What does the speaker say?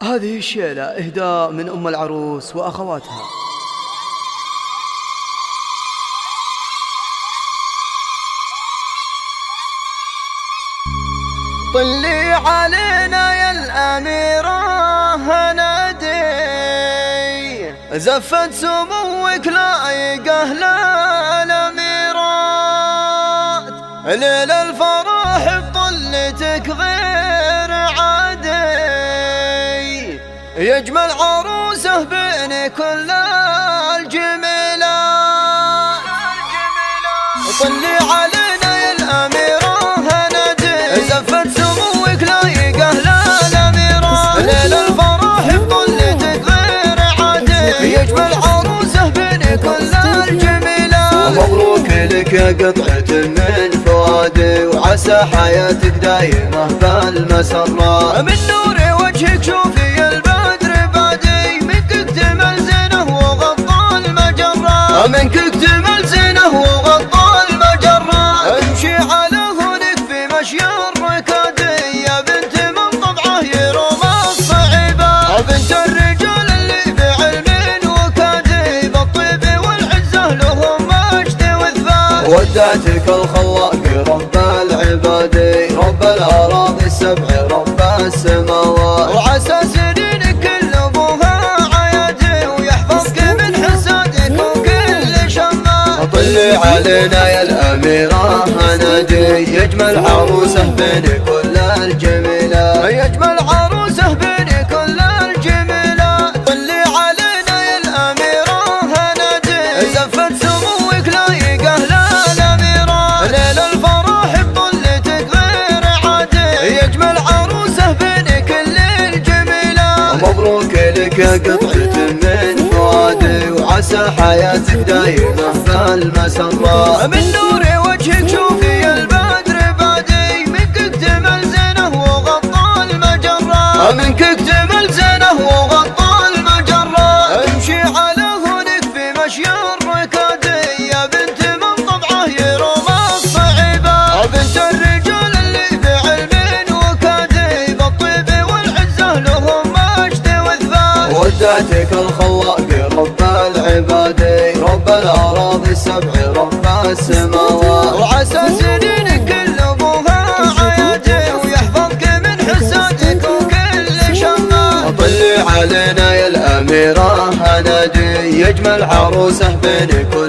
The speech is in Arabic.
هذه الشيلة إهداء من أم العروس وأخواتها. طلي علينا يا الأميرة هنادي، زفت سموك لايقة للأميرات، ليل الفرح بطلتك غير عادي، يجمل عروسه بين كل الجميلات. طلي علينا يا الأميرة هنادي، زفت سموك لايقة للأميرات، ليل الفرح بطلتك غير عادي، يجمل عروسه بين كل الجميلات. مبروك لك يا قطعة من فؤادي، وعسى حياتك دايمة بالمسرات. من نور وجهك شوفي البدر بادي، منك اكتمل زينه وغطى المجرات، منك اكتمل زينه وغطى المجرات. امشي على هونك في مشي الركادي، يا بنت من طبعه يروم الصعيبات، بنت الرجال اللي بعلم وكادي، بالطيب والعزة لهم مجد وثبات. ودعتك الخلاق رب العباد، رب الأراضي السبع رب السماوات، وعسى سنينك كل ابوها عيادي، ويحفظك من حسادك وكل شمات. طلي علينا يا الأميرة هنادي، يجمل عروسه بين كل الجميلات، يجمل عروسه بين كل الجميلات. طلي علينا يا الأميرة هنادي، زفت سموك لايقة للأميرات، ليل الفرح بطلتك غير عادي، يجمل عروسه بين كل الجميلات. مبروك لك يا قطعة من فؤادي، وعسى حياتك دايمة بالمسرات. من نور وجهك شوفي البدر بادي، منك اكتمل زينه وغطى المجرات، منك اكتمل زينه وغطى المجرات. امشي على هونك في مشي الركادي، يا بنت من طبعه يروم الصعيبات، بنت الرجال اللي بعلم وكادي، بالطيب والعزة لهم مجد وثبات. ودعتك الخلاق رب العباد، رب الأراضي السبع رب السماوات، وعسى سنينك كل ابوها عيادي، ويحفظك من حسادك وكل شمات. طلي علينا يا الأميرة هنادي، يجمل عروسه بين كل